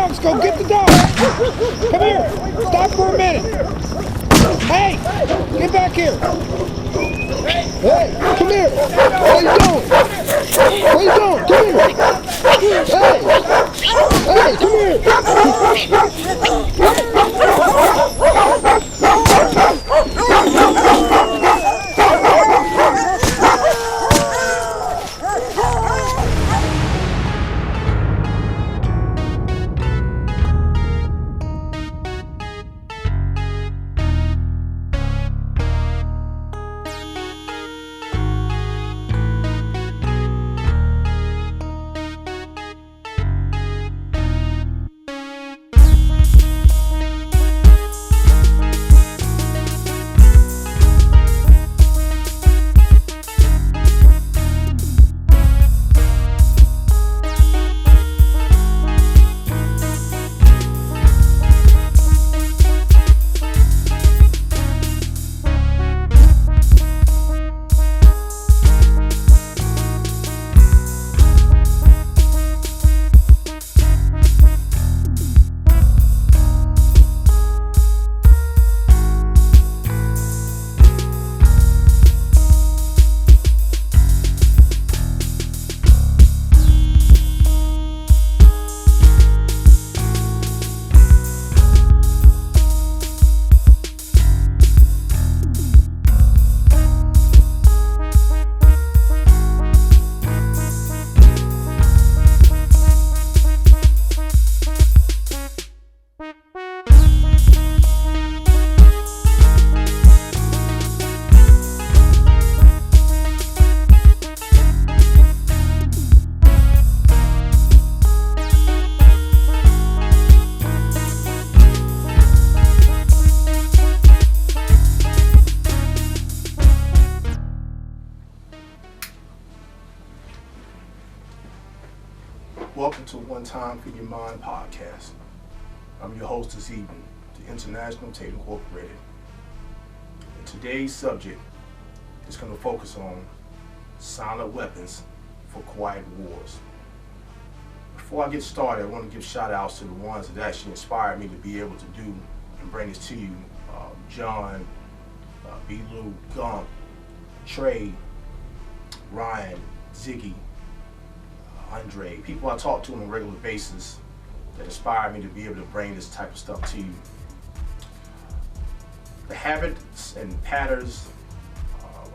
dogs go. Get the dog. Come here. Stop for a minute. Hey, get back here. Hey, come here. What you doing? What you doing? Come here. Hey, come here. Welcome to One Time for Your Mind podcast. I'm your host this evening, the International Tape Incorporated. And today's subject is going to focus on silent weapons for quiet wars. Before I get started, I want to give shout outs to the ones that actually inspired me to be able to do and bring this to you. John, B. Lou, Gump, Trey, Ryan, Ziggy, Andre, people I talk to on a regular basis that inspire me to be able to bring this type of stuff to you. The habits and patterns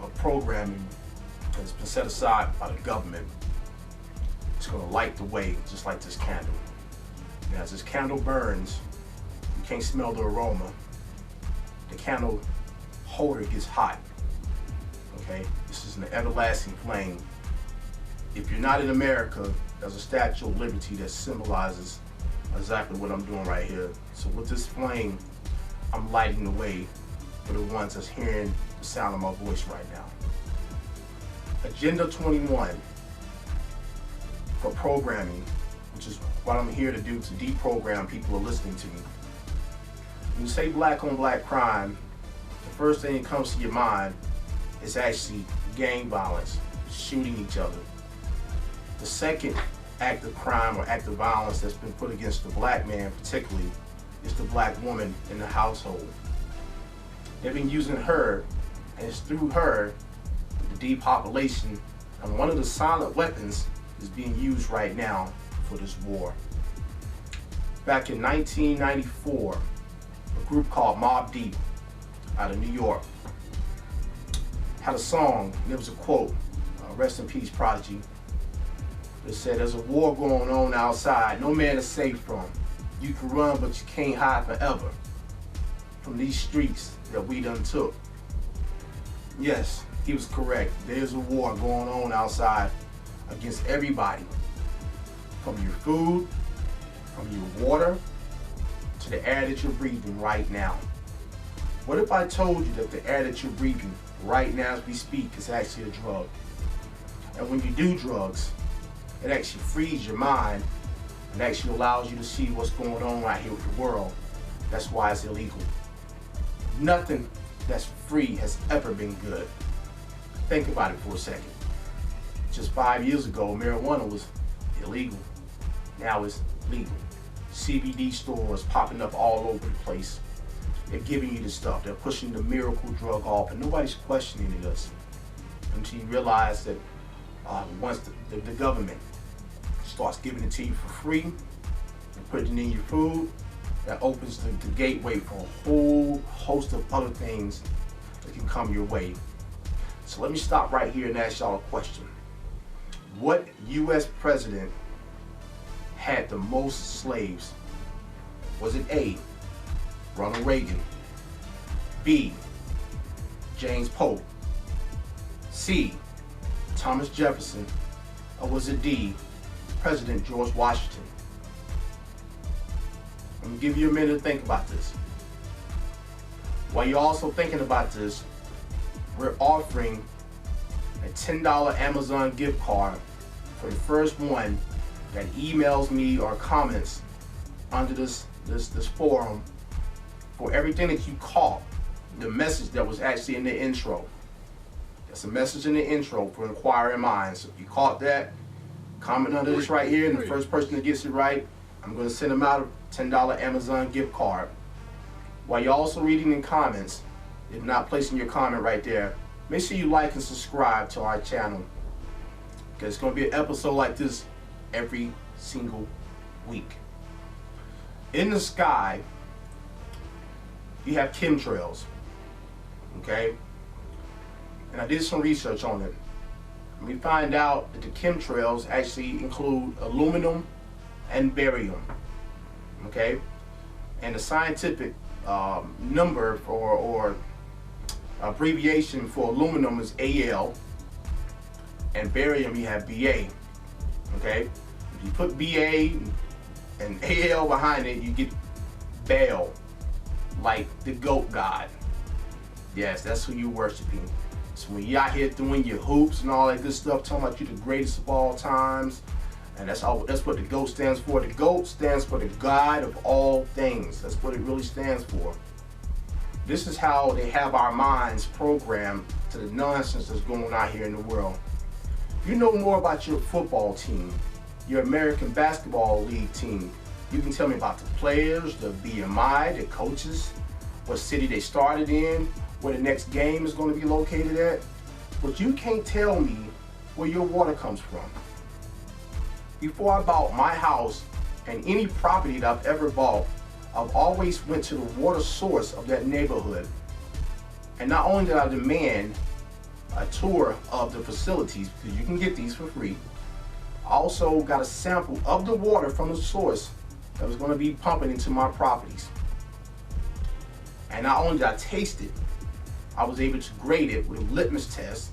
of programming has been set aside by the government. It's going to light the way, just like this candle. And as this candle burns, you can't smell the aroma. The candle holder gets hot. Okay, this is an everlasting flame. If you're not in America, there's a Statue of Liberty that symbolizes exactly what I'm doing right here. So with this flame, I'm lighting the way for the ones that's hearing the sound of my voice right now. Agenda 21 for programming, which is what I'm here to do to deprogram people who are listening to me. When you say black on black crime, the first thing that comes to your mind is actually gang violence, shooting each other. The second act of crime or act of violence that's been put against the black man particularly is the black woman in the household. They've been using her, and it's through her, the depopulation, and one of the silent weapons is being used right now for this war. Back in 1994, a group called Mobb Deep out of New York had a song, and there was a quote, rest in peace Prodigy. It said, there's a war going on outside, no man is safe from. You can run, but you can't hide forever from these streets that we done took. Yes, he was correct. There's a war going on outside against everybody. From your food, from your water, to the air that you're breathing right now. What if I told you that the air that you're breathing right now as we speak is actually a drug? And when you do drugs, it actually frees your mind and actually allows you to see what's going on right here with the world. That's why it's illegal. Nothing that's free has ever been good. Think about it for a second. Just 5 years ago, marijuana was illegal. Now it's legal. CBD stores popping up all over the place. They're giving you this stuff. They're pushing the miracle drug off, and nobody's questioning this until you realize that once the government starts giving it to you for free and putting it in your food, that opens the gateway for a whole host of other things that can come your way. So let me stop right here and ask y'all a question. What U.S. president had the most slaves? Was it A, Ronald Reagan, B, James Polk, C, Thomas Jefferson, or was it D, President George Washington? I'm gonna give you a minute to think about this. While you're also thinking about this, we're offering a $10 Amazon gift card for the first one that emails me or comments under this forum for everything that you caught, the message that was actually in the intro. There's a message in the intro for Inquiring Minds. So if you caught that, comment under this right here, and the first person that gets it right, I'm going to send them out a $10 Amazon gift card. While you're also reading in comments, if not placing your comment right there, make sure you like and subscribe to our channel, because it's going to be an episode like this every single week. In the sky, you have chemtrails, okay? And I did some research on it. And we find out that the chemtrails actually include aluminum and barium, okay? And the scientific number for, or abbreviation for aluminum is AL, and barium you have BA, okay? If you put BA and AL behind it, you get Baal, like the goat god. Yes, that's who you're worshiping. So when you're out here doing your hoops and all that good stuff, talking about you the greatest of all times, and that's what the GOAT stands for. The GOAT stands for the God of all things. That's what it really stands for. This is how they have our minds programmed to the nonsense that's going on out here in the world. If you know more about your football team, your American Basketball League team, you can tell me about the players, the BMI, the coaches, what city they started in, where the next game is going to be located at. But you can't tell me where your water comes from. Before I bought my house and any property that I've ever bought, I've always went to the water source of that neighborhood. And not only did I demand a tour of the facilities, because you can get these for free, I also got a sample of the water from the source that was going to be pumping into my properties. And not only did I taste it, I was able to grade it with a litmus test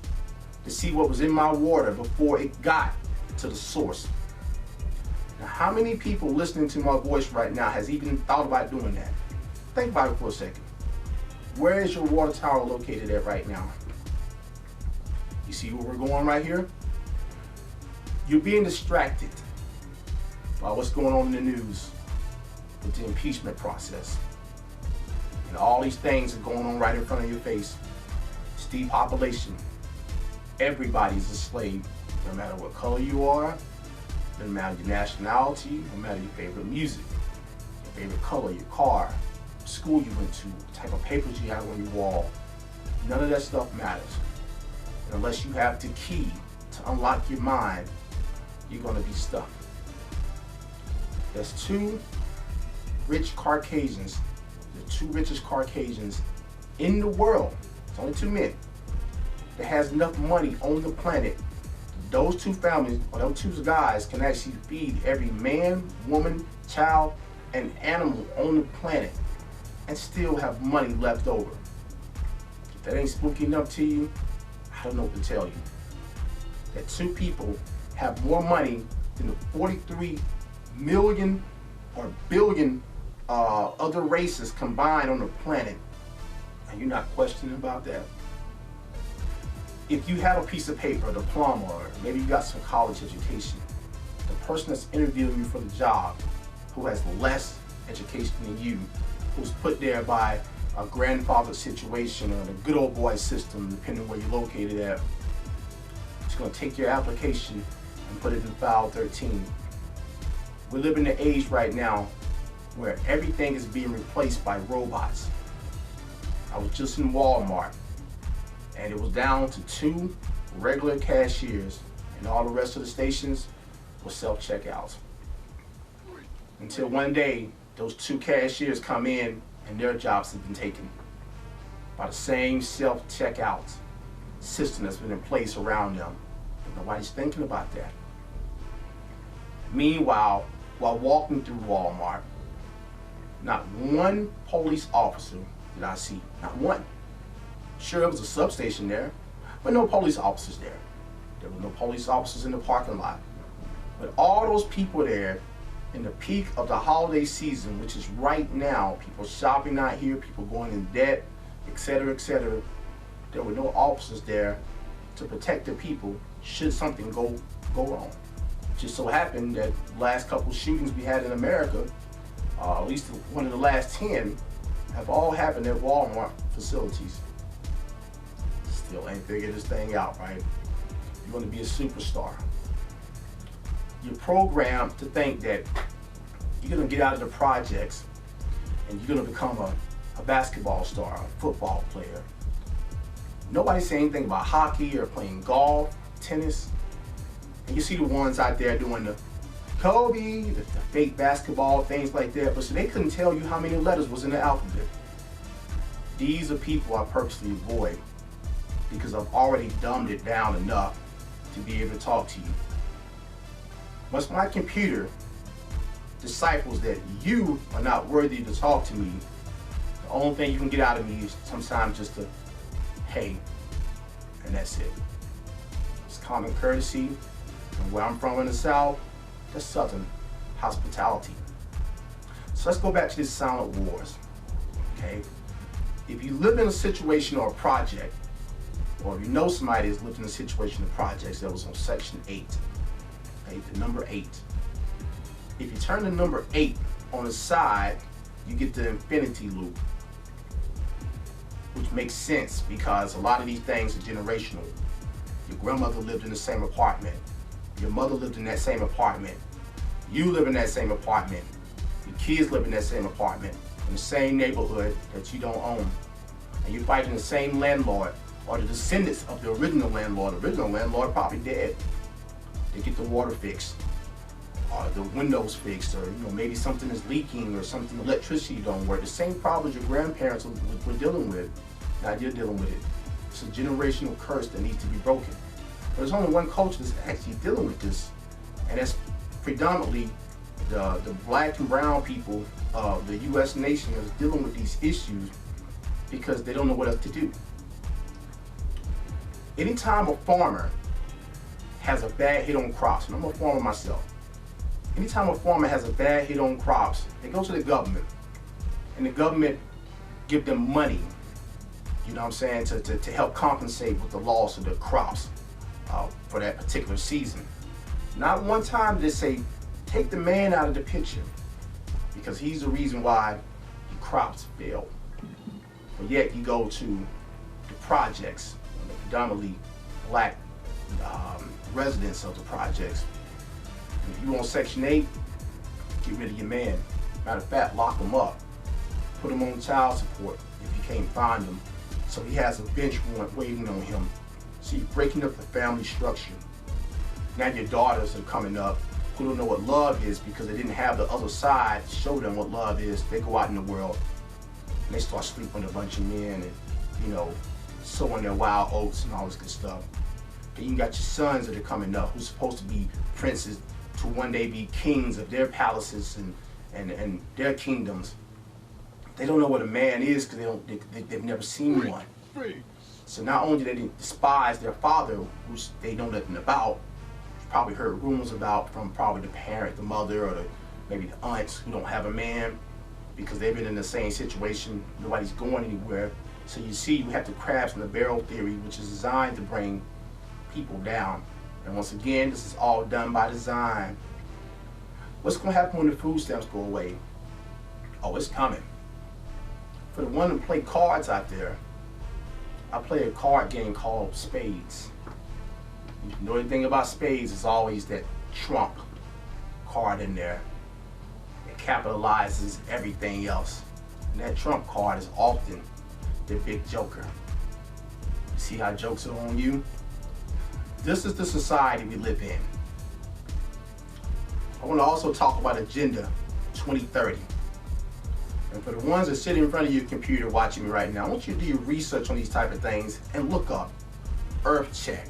to see what was in my water before it got to the source. Now, how many people listening to my voice right now has even thought about doing that? Think about it for a second. Where is your water tower located at right now? You see where we're going right here? You're being distracted by what's going on in the news with the impeachment process. And all these things are going on right in front of your face. It's depopulation. Everybody's a slave, no matter what color you are, no matter your nationality, no matter your favorite music, your favorite color, your car, school you went to, the type of papers you have on your wall. None of that stuff matters. And unless you have the key to unlock your mind, you're going to be stuck. There's two rich Caucasians, the two richest Caucasians in the world. It's only two men that has enough money on the planet. Those two families, or those two guys, can actually feed every man, woman, child, and animal on the planet and still have money left over. If that ain't spooky enough to you, I don't know what to tell you. That two people have more money than the 43 million or billion other races combined on the planet. And you're not questioning about that? If you have a piece of paper, a diploma, or maybe you got some college education, the person that's interviewing you for the job, who has less education than you, who's put there by a grandfather situation or the good old boy system, depending where you're located at, it's going to take your application and put it in file 13. We live in the age right now where everything is being replaced by robots. I was just in Walmart, and it was down to 2 regular cashiers, and all the rest of the stations were self-checkouts. Until one day, those 2 cashiers come in, and their jobs have been taken by the same self-checkout system that's been in place around them. But nobody's thinking about that. Meanwhile, while walking through Walmart, not one police officer did I see. Not one. Sure, there was a substation there, but no police officers there. There were no police officers in the parking lot. But all those people there in the peak of the holiday season, which is right now, people shopping out here, people going in debt, etc., etc., there were no officers there to protect the people should something go wrong. Just so happened that the last couple shootings we had in America, at least one of the last 10, have all happened at Walmart facilities. Still ain't figured this thing out, right? You want to be a superstar. You're programmed to think that you're going to get out of the projects and you're going to become a basketball star, a football player. Nobody's saying anything about hockey or playing golf, tennis. And you see the ones out there doing the Kobe, the fake basketball, things like that, but so they couldn't tell you how many letters was in the alphabet. These are people I purposely avoid because I've already dumbed it down enough to be able to talk to you. Once my computer deciphers that you are not worthy to talk to me, the only thing you can get out of me is sometimes just a hey, and that's it. It's common courtesy, and where I'm from in the South, that's Southern hospitality. So let's go back to this silent wars, okay? If you live in a situation or a project, or if you know somebody that's lived in a situation or projects that was on section 8, okay, the number 8. If you turn the number 8 on the side, you get the infinity loop, which makes sense because a lot of these things are generational. Your grandmother lived in the same apartment. Your mother lived in that same apartment. You live in that same apartment. Your kids live in that same apartment, in the same neighborhood that you don't own. And you're fighting the same landlord or the descendants of the original landlord. The original landlord probably dead. They get the water fixed, or the windows fixed, or maybe something is leaking or something, electricity don't work. The same problems your grandparents were dealing with. Now you're dealing with it. It's a generational curse that needs to be broken. But there's only one culture that's actually dealing with this, and that's predominantly the black and brown people of the U.S. nation that is dealing with these issues because they don't know what else to do. Anytime a farmer has a bad hit on crops, and I'm a farmer myself, anytime a farmer has a bad hit on crops, they go to the government, and the government give them money, you know what I'm saying, to help compensate with the loss of the crops for that particular season. Not one time did they say, take the man out of the picture, because he's the reason why the crops failed. But yet you go to the projects, the predominantly black residents of the projects. If you on Section 8, get rid of your man. Matter of fact, lock him up. Put him on child support if you can't find him, so he has a bench warrant waiting on him. So you're breaking up the family structure. Now your daughters are coming up who don't know what love is because they didn't have the other side to show them what love is. They go out in the world and they start sleeping with a bunch of men and, sowing their wild oats and all this good stuff. Then you got your sons that are coming up who's supposed to be princes to one day be kings of their palaces and their kingdoms. They don't know what a man is because they've never seen one. So not only do they despise their father, which they know nothing about, probably heard rumors about from probably the parent, the mother, or maybe the aunts who don't have a man because they've been in the same situation. Nobody's going anywhere. So you see, you have the crabs in the barrel theory, which is designed to bring people down. And once again, this is all done by design. What's going to happen when the food stamps go away? Oh, it's coming. For the one who play cards out there, I play a card game called Spades. If you know anything about spades, it's always that trump card in there. It capitalizes everything else. And that trump card is often the big joker. See how jokes are on you? This is the society we live in. I want to also talk about Agenda 2030. And for the ones that sit in front of your computer watching me right now, I want you to do your research on these type of things and look up Earth Check.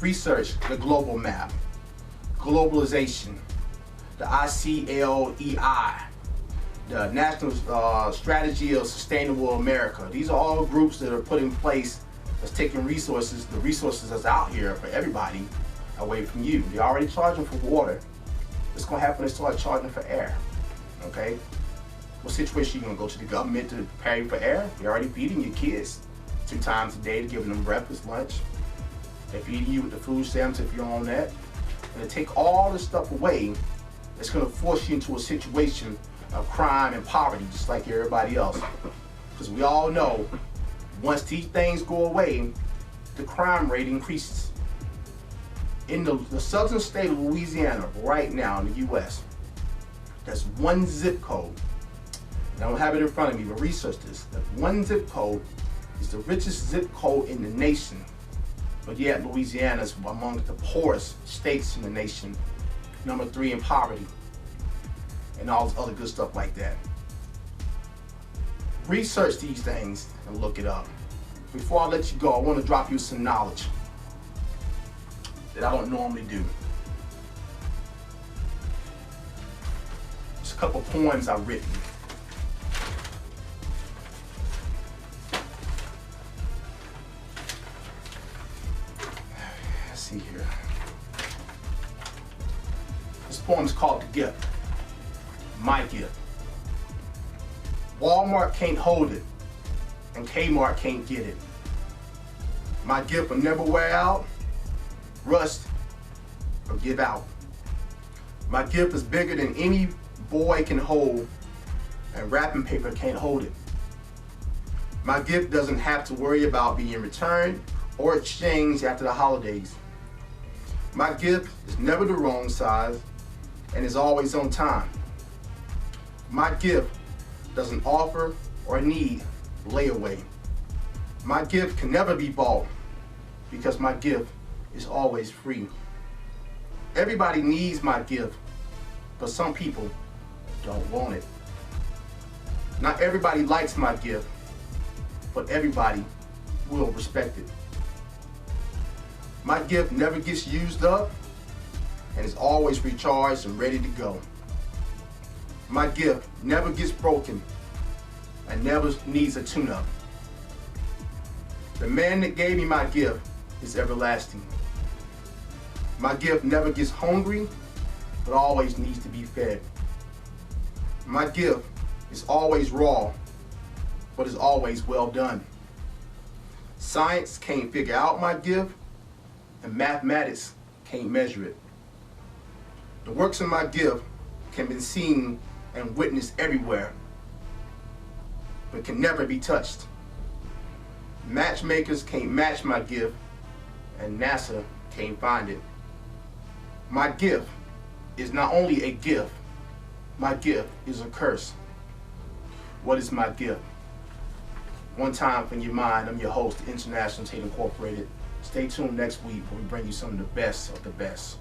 Research the global map, globalization, the ICLEI, the National Strategy of Sustainable America. These are all groups that are put in place that's taking resources, the resources that's out here for everybody, away from you. They're already charging for water. What's going to happen is they start charging for air, okay? What situation you going to go to the government to pay for air? You're already feeding your kids 2 times a day, to giving them breakfast, lunch. They're feeding you with the food stamps if you're on that. And to take all this stuff away, it's going to force you into a situation of crime and poverty, just like everybody else. Because we all know, once these things go away, the crime rate increases. In the southern state of Louisiana right now in the U.S., there's one zip code. And I don't have it in front of me, but research this. That one zip code is the richest zip code in the nation. But yet Louisiana is among the poorest states in the nation. Number 3 in poverty. And all this other good stuff like that. Research these things and look it up. Before I let you go, I want to drop you some knowledge that I don't normally do. There's a couple poems I've written. Let's see here. This poem is called The Gift. My gift. Walmart can't hold it, and Kmart can't get it. My gift will never wear out, rust, or give out. My gift is bigger than any boy can hold, and wrapping paper can't hold it. My gift doesn't have to worry about being returned or exchanged after the holidays. My gift is never the wrong size and is always on time. My gift doesn't offer or need layaway. My gift can never be bought because my gift is always free. Everybody needs my gift, but some people don't want it. Not everybody likes my gift, but everybody will respect it. My gift never gets used up and is always recharged and ready to go. My gift never gets broken and never needs a tune-up. The man that gave me my gift is everlasting. My gift never gets hungry, but always needs to be fed. My gift is always raw, but is always well done. Science can't figure out my gift, and mathematics can't measure it. The works of my gift can be seen and witnessed everywhere, but can never be touched. Matchmakers can't match my gift, and NASA can't find it. My gift is not only a gift, my gift is a curse. What is my gift? One time from your mind, I'm your host, International Tate Incorporated. Stay tuned next week when we bring you some of the best of the best.